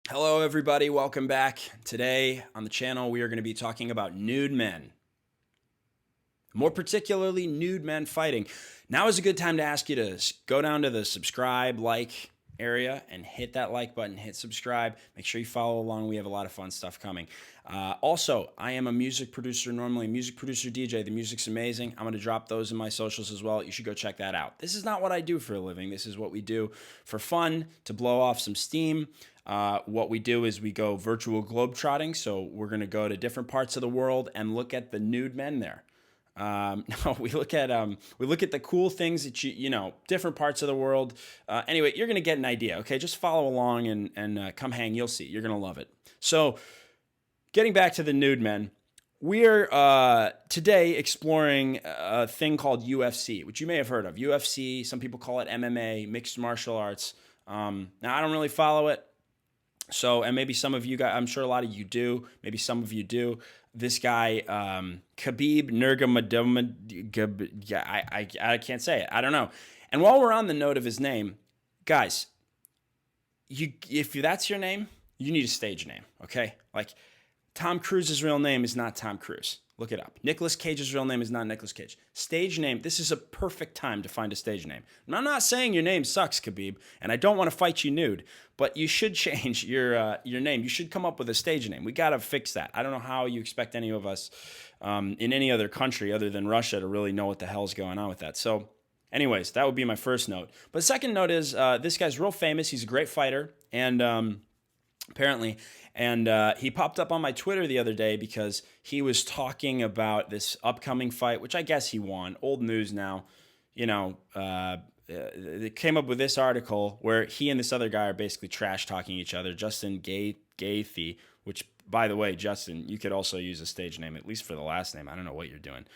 Hello, everybody. Welcome back. Today on the channel, we are going to be talking about nude men, more particularly nude men fighting. Now is a good time to ask you to go down to the subscribe, like area and hit that like button, hit subscribe. Make sure you follow along. We have a lot of fun stuff coming. Also, I am a music producer, normally a music producer DJ. The music's amazing. I'm going to drop those in my socials as well. You should go check that out. This is not what I do for a living. This is what we do for fun, to blow off some steam. What we do is we go virtual globetrotting. So we're going to go to different parts of the world and look at the nude men there. No, we look at the cool things that different parts of the world. Anyway, you're gonna get an idea. Okay, just follow along and come hang. You'll see. You're gonna love it. So, getting back to the nude men, we're today exploring a thing called UFC, which you may have heard of. UFC. Some people call it MMA, mixed martial arts. Now, I don't really follow it. So, and maybe some of you guys, I'm sure a lot of you do. Maybe some of you do. This guy, Khabib Nurmagomedov, I can't say it. I don't know. And while we're on the note of his name, guys, if that's your name, you need a stage name, okay? Like, Tom Cruise's real name is not Tom Cruise. Look it up. Nicolas Cage's real name is not Nicolas Cage. Stage name, this is a perfect time to find a stage name. And I'm not saying your name sucks, Khabib, and I don't want to fight you nude, but you should change your name. You should come up with a stage name. We got to fix that. I don't know how you expect any of us in any other country other than Russia to really know what the hell's going on with that. So anyways, that would be my first note. But the second note is this guy's real famous. He's a great fighter, and apparently. And he popped up on my Twitter the other day because he was talking about this upcoming fight, which I guess he won. Old news now. They came up with this article where he and this other guy are basically trash talking each other. Justin Gaethje, which, by the way, Justin, you could also use a stage name, at least for the last name. I don't know what you're doing.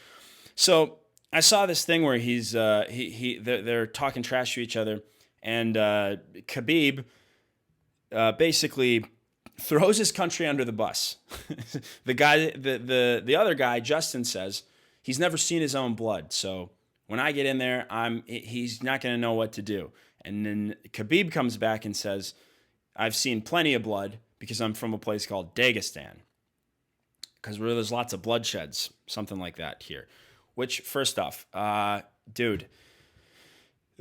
So I saw this thing where they're talking trash to each other, and Khabib basically throws his country under the bus. The other guy, Justin, says he's never seen his own blood. So when I get in there, he's not going to know what to do. And then Khabib comes back and says, I've seen plenty of blood because I'm from a place called Dagestan, because where there's lots of bloodsheds, something like that here. Which, first off, dude,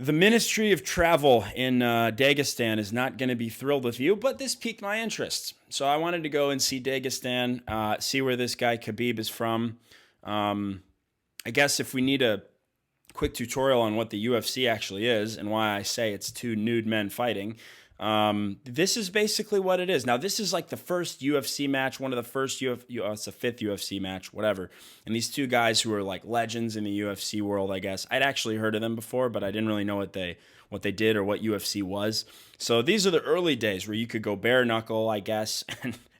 the Ministry of Travel in Dagestan is not going to be thrilled with you, but this piqued my interest. So I wanted to go and see Dagestan, see where this guy Khabib is from. I guess if we need a quick tutorial on what the UFC actually is and why I say it's two nude men fighting, this is basically what it is. Now, this is like the first UFC match, one of the first it's the fifth UFC match, whatever. And these two guys who are like legends in the UFC world, I guess. I'd actually heard of them before, but I didn't really know what they did or what UFC was. So these are the early days where you could go bare knuckle, I guess,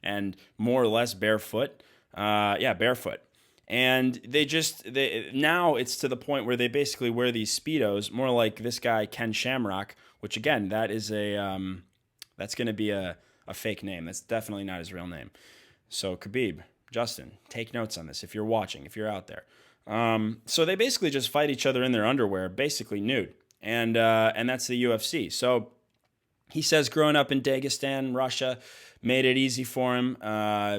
and more or less barefoot. Barefoot. And now it's to the point where they basically wear these Speedos, more like this guy, Ken Shamrock, which again, that is that's going to be a fake name. That's definitely not his real name. So Khabib, Justin, take notes on this if you're watching, if you're out there. So they basically just fight each other in their underwear, basically nude. And that's the UFC. So he says growing up in Dagestan, Russia, made it easy for him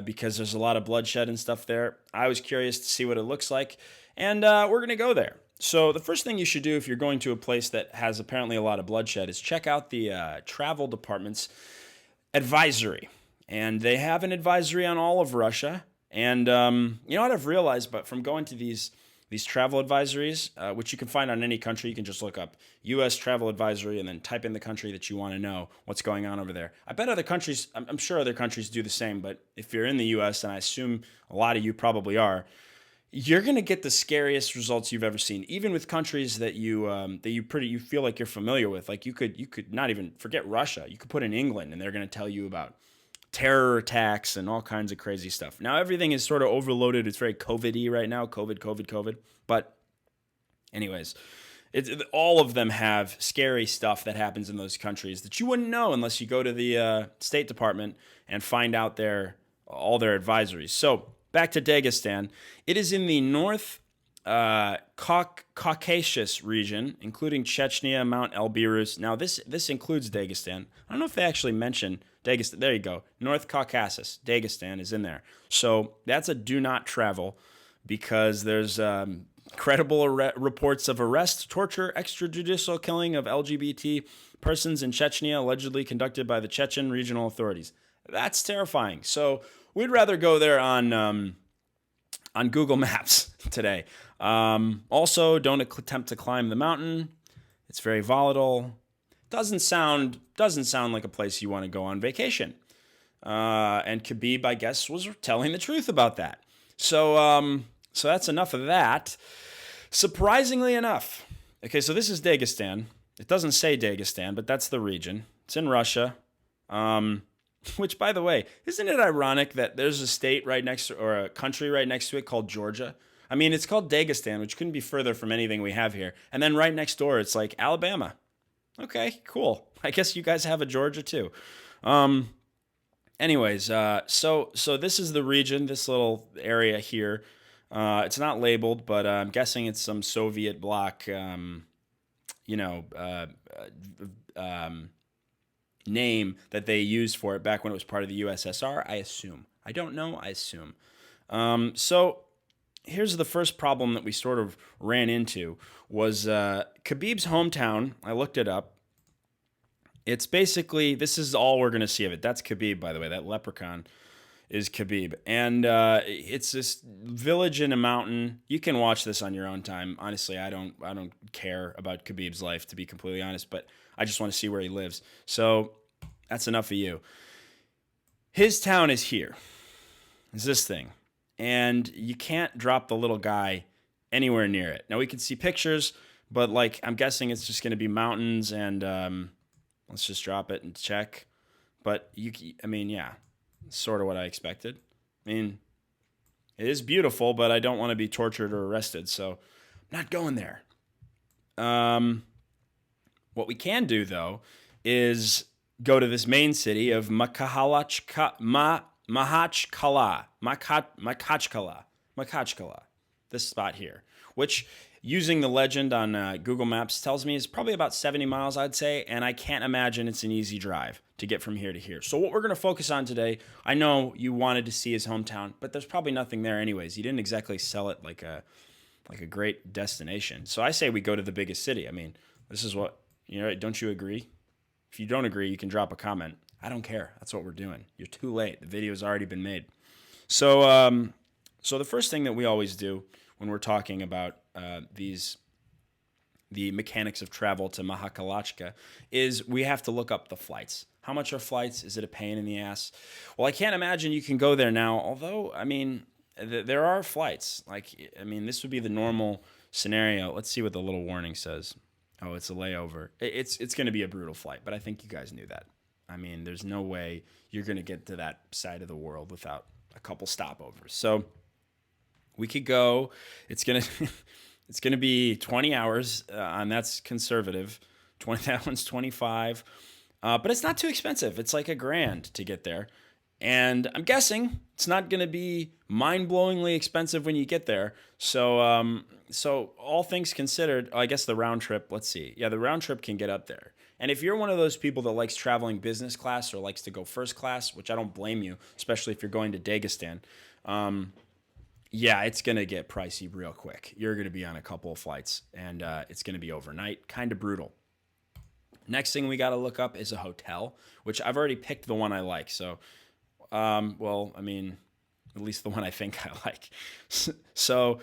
because there's a lot of bloodshed and stuff there. I was curious to see what it looks like, and we're going to go there. So the first thing you should do if you're going to a place that has apparently a lot of bloodshed is check out the travel department's advisory. And they have an advisory on all of Russia. And you know what I've realized, but from going to these travel advisories, which you can find on any country, you can just look up U.S. travel advisory and then type in the country that you want to know what's going on over there. I bet other countries, I'm sure other countries do the same, but if you're in the U.S., and I assume a lot of you probably are, you're going to get the scariest results you've ever seen, even with countries that you feel like you're familiar with. Like you could not even forget Russia. You could put in England, and they're going to tell you about terror attacks and all kinds of crazy stuff. Now everything is sort of overloaded. It's very COVID-y right now. COVID. But anyways, all of them have scary stuff that happens in those countries that you wouldn't know unless you go to the State Department and find out all their advisories. So back to Dagestan. It is in the north Caucasus region, including Chechnya, Mount Elbrus. Now, this includes Dagestan. I don't know if they actually mention Dagestan. There you go. North Caucasus, Dagestan is in there. So that's a do not travel because there's credible reports of arrest, torture, extrajudicial killing of LGBT persons in Chechnya, allegedly conducted by the Chechen regional authorities. That's terrifying. So we'd rather go there on Google Maps today. Also, don't attempt to climb the mountain. It's very volatile. Doesn't sound like a place you want to go on vacation. And Khabib, I guess, was telling the truth about that. So that's enough of that. Surprisingly enough, okay, so this is Dagestan. It doesn't say Dagestan, but that's the region. It's in Russia. Which, by the way, isn't it ironic that there's a state right next to, or a country right next to it called Georgia? I mean, it's called Dagestan, which couldn't be further from anything we have here. And then right next door, it's like Alabama. Okay, cool. I guess you guys have a Georgia too. Anyways, so this is the region, this little area here. It's not labeled, but I'm guessing it's some Soviet bloc, name that they used for it back when it was part of the USSR, I assume. I don't know, I assume. So here's the first problem that we sort of ran into was Khabib's hometown. I looked it up. It's basically, this is all we're going to see of it. That's Khabib, by the way. That leprechaun is Khabib. And it's this village in a mountain. You can watch this on your own time. Honestly, I don't care about Khabib's life, to be completely honest, but I just want to see where he lives. So that's enough of you. His town is here. It's this thing. And you can't drop the little guy anywhere near it. Now, we can see pictures, but like I'm guessing it's just going to be mountains and let's just drop it and check. But yeah, sort of what I expected. I mean, it is beautiful, but I don't want to be tortured or arrested, so I'm not going there. What we can do, though, is go to this main city of Makhachkala, this spot here, which, using the legend on Google Maps, tells me is probably about 70 miles, I'd say, and I can't imagine it's an easy drive to get from here to here. So what we're going to focus on today, I know you wanted to see his hometown, but there's probably nothing there anyways. He didn't exactly sell it like a great destination. So I say we go to the biggest city. I mean, this is what, don't you agree? If you don't agree, you can drop a comment. I don't care. That's what we're doing. You're too late. The video's already been made. So the first thing that we always do when we're talking about the mechanics of travel to Makhachkala is we have to look up the flights. How much are flights? Is it a pain in the ass? Well, I can't imagine you can go there now, although, I mean, there are flights. This would be the normal scenario. Let's see what the little warning says. Oh, it's a layover. It's going to be a brutal flight, but I think you guys knew that. I mean, there's no way you're going to get to that side of the world without a couple stopovers. So we could go. It's going to be 20 hours, and that's conservative. That one's 25. But it's not too expensive. It's like $1,000 to get there. And I'm guessing it's not going to be mind-blowingly expensive when you get there. So all things considered, I guess the round trip, let's see. Yeah, the round trip can get up there. And if you're one of those people that likes traveling business class or likes to go first class, which I don't blame you, especially if you're going to Dagestan, yeah, it's going to get pricey real quick. You're going to be on a couple of flights, and it's going to be overnight. Kind of brutal. Next thing we got to look up is a hotel, which I've already picked the one I like. So, at least the one I think I like. So,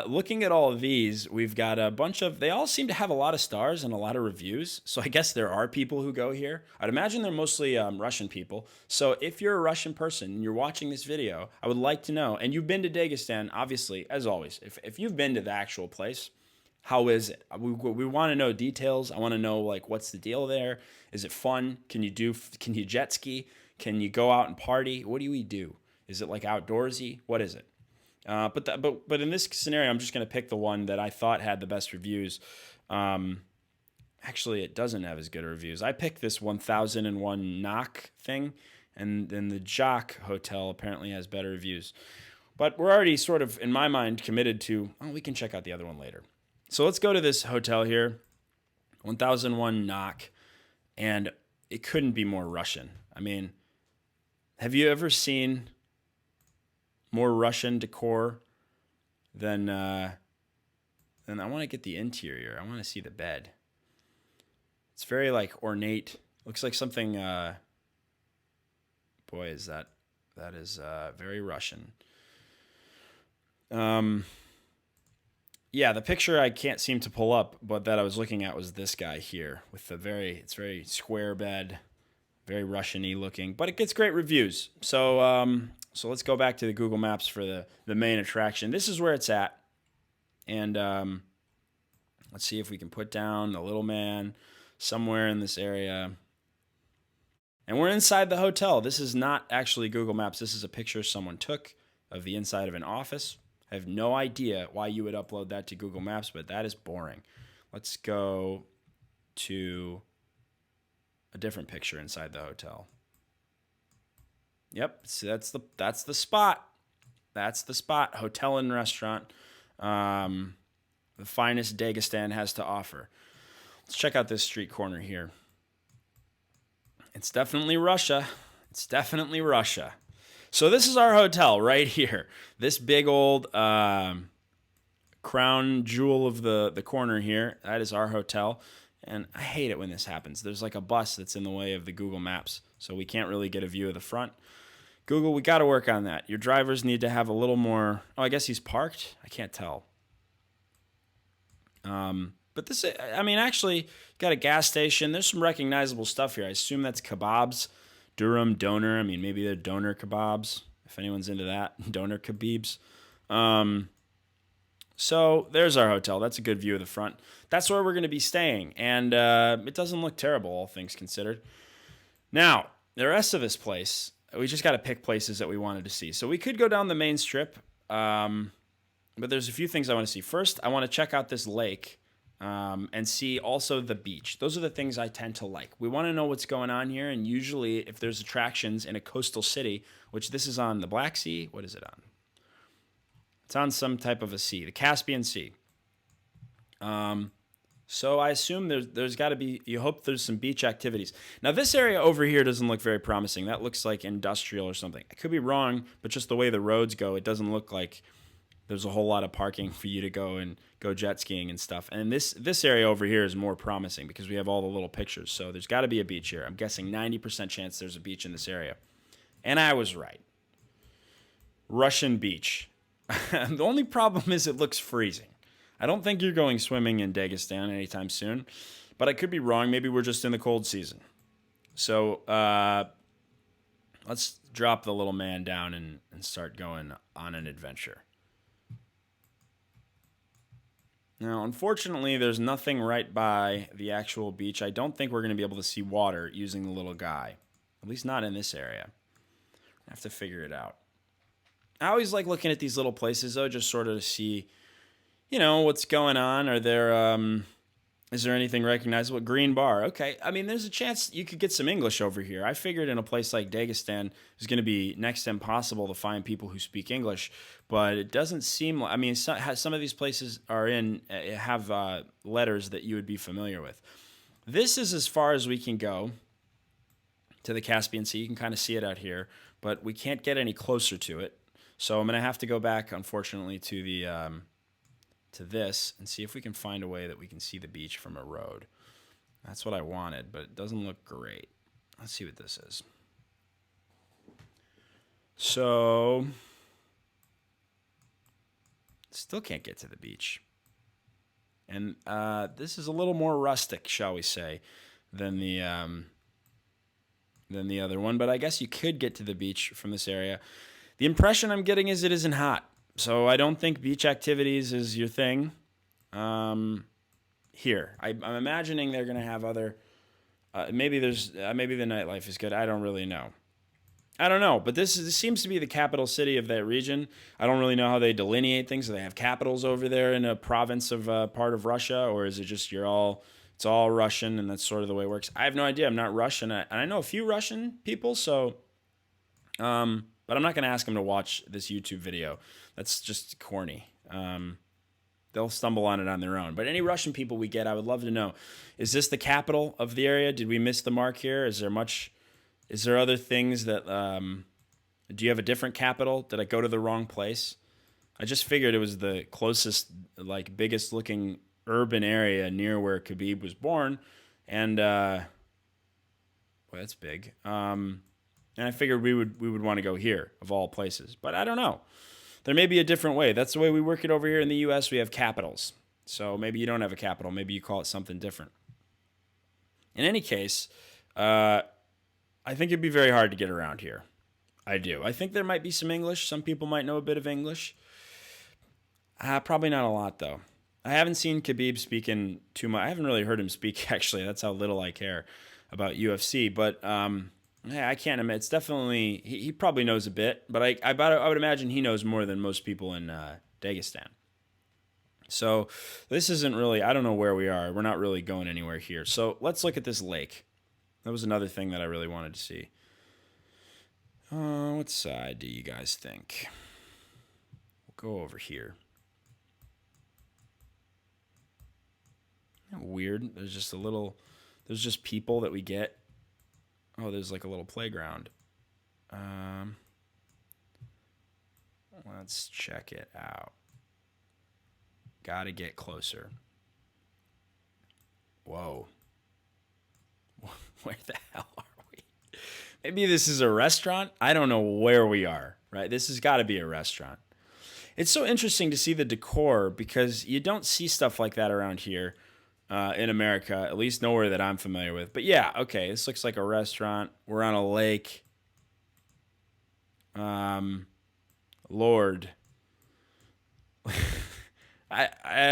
looking at all of these, we've got a bunch of, they all seem to have a lot of stars and a lot of reviews. So I guess there are people who go here. I'd imagine they're mostly Russian people. So if you're a Russian person and you're watching this video, I would like to know, and you've been to Dagestan, obviously, as always, if you've been to the actual place, how is it? We want to know details. I want to know, like, what's the deal there? Is it fun? Can you jet ski? Can you go out and party? What do we do? Is it like outdoorsy? What is it? But in this scenario, I'm just going to pick the one that I thought had the best reviews. Actually, it doesn't have as good reviews. I picked this 1001 knock thing, and then the Jock Hotel apparently has better reviews. But we're already sort of, in my mind, committed to, oh, we can check out the other one later. So let's go to this hotel here, 1001 knock, and it couldn't be more Russian. I mean, have you ever seen more Russian decor than I want to get the interior. I want to see the bed. It's very like ornate. Looks like something, boy, is that is very Russian. Yeah, the picture I can't seem to pull up, but that I was looking at was this guy here with the it's very square bed, very Russian-y looking, but it gets great reviews. So so let's go back to the Google Maps for the main attraction. This is where it's at. And let's see if we can put down the little man somewhere in this area. And we're inside the hotel. This is not actually Google Maps. This is a picture someone took of the inside of an office. I have no idea why you would upload that to Google Maps, but that is boring. Let's go to a different picture inside the hotel. Yep, so that's the spot. That's the spot. Hotel and restaurant. The finest Dagestan has to offer. Let's check out this street corner here. It's definitely Russia. It's definitely Russia. So this is our hotel right here. This big old crown jewel of the corner here. That is our hotel. And I hate it when this happens. There's like a bus that's in the way of the Google Maps, so we can't really get a view of the front. Google, we got to work on that. Your drivers need to have a little more... Oh, I guess he's parked? I can't tell. But this, I mean, actually, got a gas station. There's some recognizable stuff here. I assume that's kebabs, Durham, doner. I mean, maybe they're doner kebabs, if anyone's into that. Doner kebabs. So there's our hotel. That's a good view of the front. That's where we're going to be staying. And it doesn't look terrible, all things considered. Now, the rest of this place... We just got to pick places that we wanted to see. So we could go down the main strip, but there's a few things I want to see. First, I want to check out this lake and see also the beach. Those are the things I tend to like. We want to know what's going on here, and usually if there's attractions in a coastal city, which this is on the Black Sea. What is it on? It's on some type of a sea, the Caspian Sea. So I assume there's got to be, you hope there's some beach activities. Now this area over here doesn't look very promising. That looks like industrial or something. I could be wrong, but just the way the roads go, it doesn't look like there's a whole lot of parking for you to go jet skiing and stuff. And this area over here is more promising because we have all the little pictures. So there's got to be a beach here. I'm guessing 90% chance there's a beach in this area. And I was right. Russian beach. The only problem is it looks freezing. I don't think you're going swimming in Dagestan anytime soon, but I could be wrong. Maybe we're just in the cold season. So let's drop the little man down and start going on an adventure. Now, unfortunately, there's nothing right by the actual beach. I don't think we're going to be able to see water using the little guy, at least not in this area. I have to figure it out. I always like looking at these little places, though, just sort of to see... You know, what's going on? Are there, is there anything recognizable? Green bar. Okay. I mean, there's a chance you could get some English over here. I figured in a place like Dagestan, it's going to be next to impossible to find people who speak English, but it doesn't seem like, I mean, some of these places have letters that you would be familiar with. This is as far as we can go to the Caspian Sea. You can kind of see it out here, but we can't get any closer to it. So I'm going to have to go back, unfortunately, to the, to this and see if we can find a way that we can see the beach from a road. That's what I wanted, but it doesn't look great. Let's see what this is. So, still can't get to the beach. And this is a little more rustic, shall we say, than the other one, but I guess you could get to the beach from this area. The impression I'm getting is it isn't hot. So I don't think beach activities is your thing. Here, I'm imagining they're going to have other. Maybe the nightlife is good. I don't really know. I don't know, but this seems to be the capital city of that region. I don't really know how they delineate things. Do they have capitals over there in a province of part of Russia, or is it just it's all Russian and that's sort of the way it works? I have no idea. I'm not Russian. I know a few Russian people, so But I'm not going to ask them to watch this YouTube video. That's just corny. They'll stumble on it on their own. But any Russian people we get, I would love to know, is this the capital of the area? Did we miss the mark here? Is there other things that, do you have a different capital? Did I go to the wrong place? I just figured it was the closest, like, biggest looking urban area near where Khabib was born. And, well, that's big. And I figured we would want to go here, of all places. But I don't know. There may be a different way. That's the way we work it over here in the U.S. We have capitals. So maybe you don't have a capital. Maybe you call it something different. In any case, I think it'd be very hard to get around here. I do. I think there might be some English. Some people might know a bit of English. Probably not a lot, though. I haven't seen Khabib speaking too much. I haven't really heard him speak, actually. That's how little I care about UFC. But yeah, I can't admit. It's definitely, he probably knows a bit, but I would imagine he knows more than most people in Dagestan. So this isn't really, I don't know where we are. We're not really going anywhere here. So let's look at this lake. That was another thing that I really wanted to see. What side do you guys think? We'll go over here. Isn't that weird? There's just people that we get. Oh, there's like a little playground. Let's check it out. Gotta get closer. Whoa. Where the hell are we? Maybe this is a restaurant? I don't know where we are, right? This has got to be a restaurant. It's so interesting to see the decor because you don't see stuff like that around here. In America, at least nowhere that I'm familiar with. But yeah, okay, this looks like a restaurant. We're on a lake. Lord. I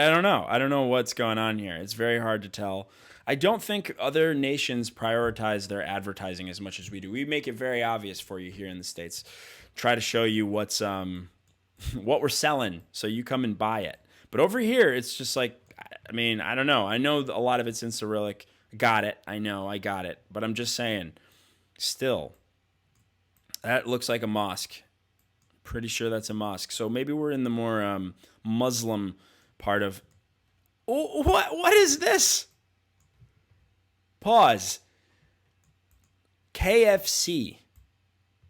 don't know. I don't know what's going on here. It's very hard to tell. I don't think other nations prioritize their advertising as much as we do. We make it very obvious for you here in the States. Try to show you what's what we're selling so you come and buy it. But over here, it's just like, I mean, I don't know. I know a lot of it's in Cyrillic. Got it. I know. I got it. But I'm just saying, still, that looks like a mosque. Pretty sure that's a mosque. So maybe we're in the more Muslim part of... Oh, what is this? Pause. KFC.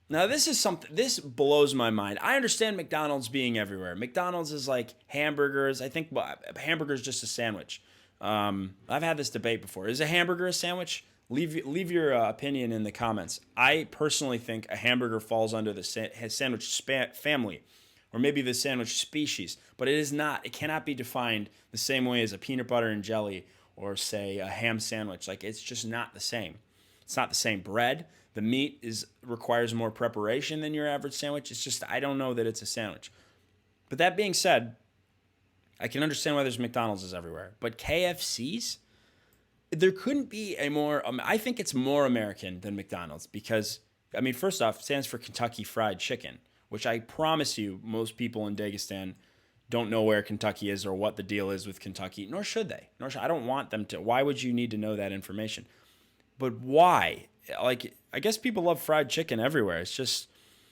Now, this is something, this blows my mind. I understand McDonald's being everywhere. McDonald's is like hamburgers. I think hamburger is just a sandwich. I've had this debate before. Is a hamburger a sandwich? Leave your opinion in the comments. I personally think a hamburger falls under the sandwich family, or maybe the sandwich species, but it is not. It cannot be defined the same way as a peanut butter and jelly or, say, a ham sandwich. Like, it's just not the same. It's not the same bread. The meat requires more preparation than your average sandwich. It's just, I don't know that it's a sandwich. But that being said, I can understand why there's McDonald's everywhere. But KFC's? There couldn't be a more, I think it's more American than McDonald's because, I mean, first off, it stands for Kentucky Fried Chicken, which I promise you most people in Dagestan don't know where Kentucky is or what the deal is with Kentucky, nor should they. I don't want them to. Why would you need to know that information? But why? Like, I guess people love fried chicken everywhere. It's just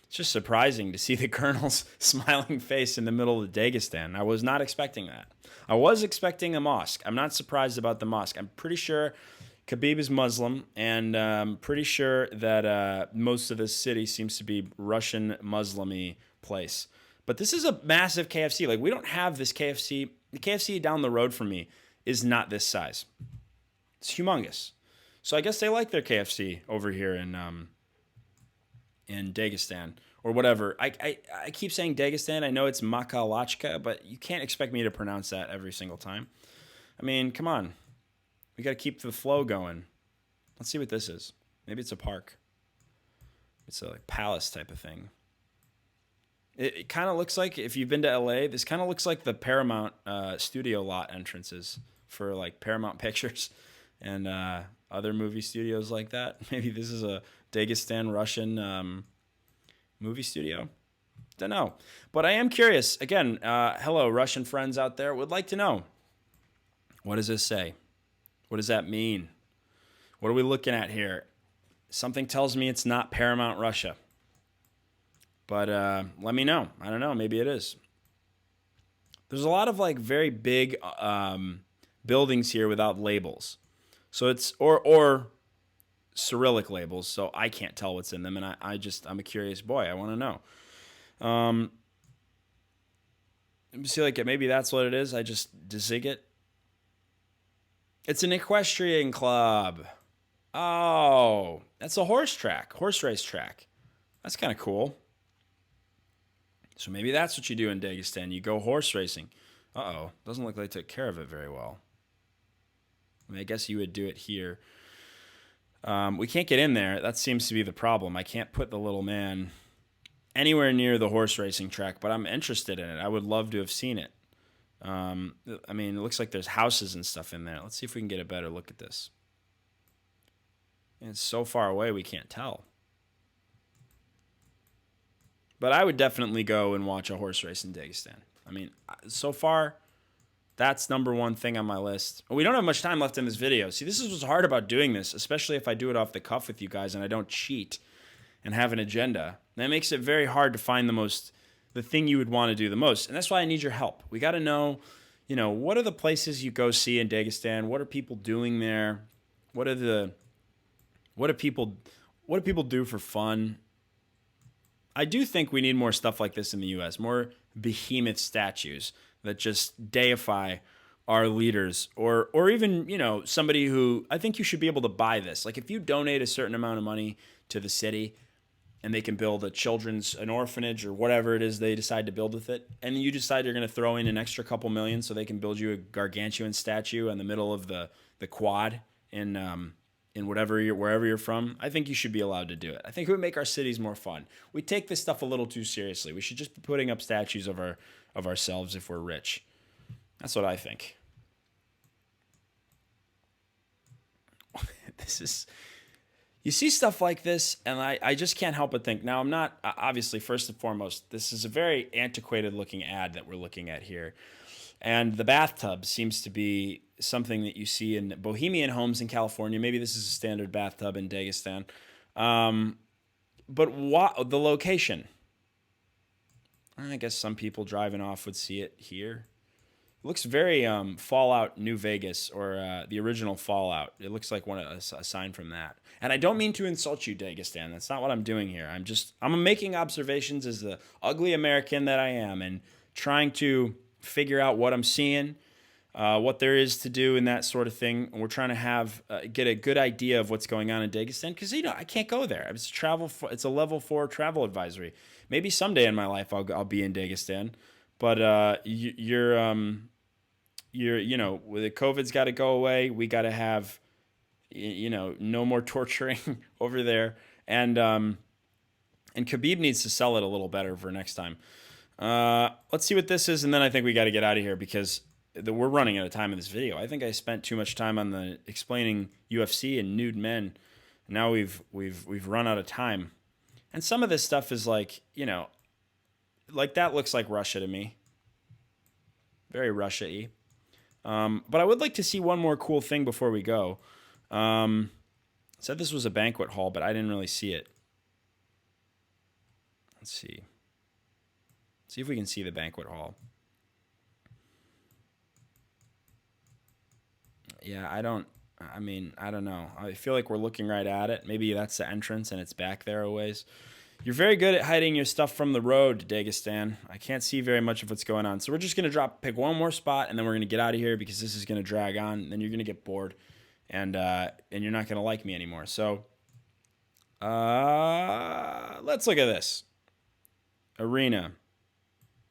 surprising to see the Colonel's smiling face in the middle of Dagestan. I was not expecting that. I was expecting a mosque. I'm not surprised about the mosque. I'm pretty sure Khabib is Muslim, and I'm pretty sure that most of this city seems to be Russian Muslim-y place. But this is a massive KFC. Like, we don't have this KFC. The KFC down the road from me is not this size. It's humongous. So I guess they like their KFC over here in Dagestan or whatever. I keep saying Dagestan. I know it's Makalachka, but you can't expect me to pronounce that every single time. I mean, come on. We got to keep the flow going. Let's see what this is. Maybe it's a park. It's a like palace type of thing. It kind of looks like, if you've been to LA, this kind of looks like the Paramount studio lot entrances for like Paramount Pictures and other movie studios like that. Maybe this is a Dagestan Russian movie studio. Don't know. But I am curious. Again, hello, Russian friends out there. Would like to know. What does this say? What does that mean? What are we looking at here? Something tells me it's not Paramount Russia. But let me know. I don't know. Maybe it is. There's a lot of like very big buildings here without labels. So it's or Cyrillic labels, so I can't tell what's in them, and I'm a curious boy. I want to know. Um, See, like maybe that's what it is. I just zig it. It's an equestrian club. Oh, that's a horse race track. That's kind of cool. So maybe that's what you do in Dagestan. You go horse racing. Uh-oh, doesn't look like they took care of it very well. I mean, I guess you would do it here. We can't get in there. That seems to be the problem. I can't put the little man anywhere near the horse racing track, but I'm interested in it. I would love to have seen it. I mean, it looks like there's houses and stuff in there. Let's see if we can get a better look at this. It's so far away we can't tell. But I would definitely go and watch a horse race in Dagestan. I mean, so far, that's number one thing on my list. We don't have much time left in this video. See, this is what's hard about doing this, especially if I do it off the cuff with you guys and I don't cheat and have an agenda. That makes it very hard to find the thing you would want to do the most. And that's why I need your help. We got to know, what are the places you go see in Dagestan? What are people doing there? What do people do for fun? I do think we need more stuff like this in the US, more behemoth statues that just deify our leaders or even, somebody who I think you should be able to buy this. Like if you donate a certain amount of money to the city and they can build an orphanage or whatever it is they decide to build with it, and you decide you're going to throw in an extra couple million so they can build you a gargantuan statue in the middle of the quad in wherever you're from, I think you should be allowed to do it. I think it would make our cities more fun. We take this stuff a little too seriously. We should just be putting up statues of ourselves if we're rich. That's what I think. You see stuff like this, and I just can't help but think. Now, I'm not, obviously, first and foremost, this is a very antiquated looking ad that we're looking at here. And the bathtub seems to be something that you see in bohemian homes in California. Maybe this is a standard bathtub in Dagestan. But the location? I guess some people driving off would see it here. It looks very Fallout New Vegas or the original Fallout. It looks like a sign from that. And I don't mean to insult you, Dagestan. That's not what I'm doing here. I'm making observations as the ugly American that I am and trying to figure out what I'm seeing, what there is to do and that sort of thing. And we're trying to get a good idea of what's going on in Dagestan because, I can't go there. It's a level 4 travel advisory. Maybe someday in my life I'll be in Dagestan. But the COVID's got to go away. We got to have, no more torturing over there. And Khabib needs to sell it a little better for next time. Let's see what this is, and then I think we got to get out of here because we're running out of time in this video. I think I spent too much time on explaining UFC and nude men. Now we've run out of time, and some of this stuff is like like that looks like Russia to me, very Russia-y. But I would like to see one more cool thing before we go. Said this was a banquet hall, but I didn't really see it. Let's see. See if we can see the banquet hall. Yeah, I don't know. I feel like we're looking right at it. Maybe that's the entrance and it's back there a ways. You're very good at hiding your stuff from the road, Dagestan. I can't see very much of what's going on. So we're just going to pick one more spot, and then we're going to get out of here because this is going to drag on. Then you're going to get bored, and you're not going to like me anymore. So let's look at this. Arena.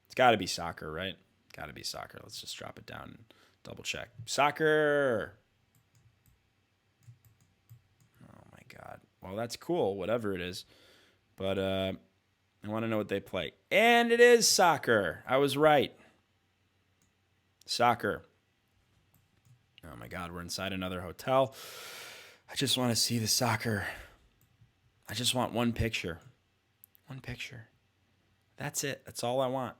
It's got to be soccer, right? Got to be soccer. Let's just drop it down and double check. Soccer. Oh, my God. Well, that's cool, whatever it is. But I want to know what they play. And it is soccer. I was right. Soccer. Oh, my God. We're inside another hotel. I just want to see the soccer. I just want one picture. One picture. That's it. That's all I want.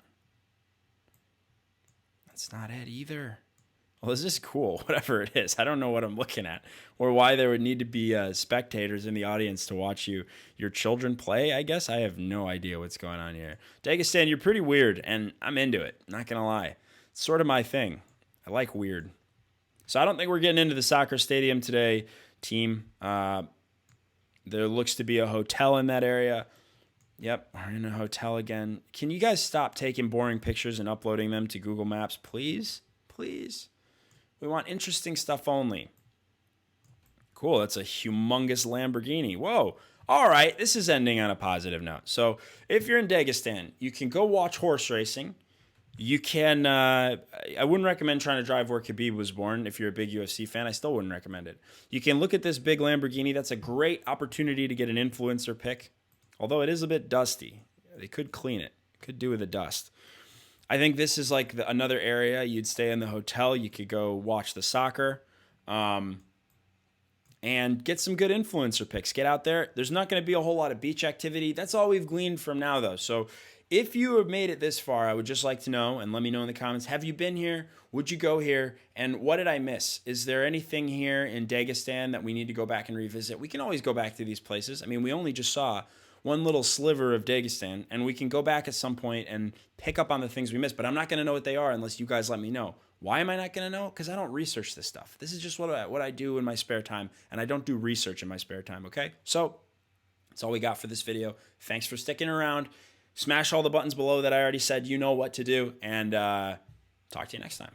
That's not it either. Well, this is cool, whatever it is. I don't know what I'm looking at or why there would need to be spectators in the audience to watch your children play, I guess. I have no idea what's going on here. Dagestan, you're pretty weird, and I'm into it. Not going to lie. It's sort of my thing. I like weird. So I don't think we're getting into the soccer stadium today, team. There looks to be a hotel in that area. Yep, we're in a hotel again. Can you guys stop taking boring pictures and uploading them to Google Maps, please? Please. We want interesting stuff only. Cool, that's a humongous Lamborghini. Whoa. All right, this is ending on a positive note. So if you're in Dagestan, you can go watch horse racing. You can, I wouldn't recommend trying to drive where Khabib was born. If you're a big UFC fan, I still wouldn't recommend it. You can look at this big Lamborghini. That's a great opportunity to get an influencer pick, although it is a bit dusty. They could clean it. Could do with the dust. I think this is like another area. You'd stay in the hotel. You could go watch the soccer and get some good influencer picks. Get out there. There's not going to be a whole lot of beach activity. That's all we've gleaned from now, though. So if you have made it this far, I would just like to know, and let me know in the comments, have you been here? Would you go here? And what did I miss? Is there anything here in Dagestan that we need to go back and revisit? We can always go back to these places. I mean, we only just saw one little sliver of Dagestan, and we can go back at some point and pick up on the things we missed, but I'm not going to know what they are unless you guys let me know. Why am I not going to know? Because I don't research this stuff. This is just what I do in my spare time, and I don't do research in my spare time, okay? So that's all we got for this video. Thanks for sticking around. Smash all the buttons below that I already said. You know what to do, and talk to you next time.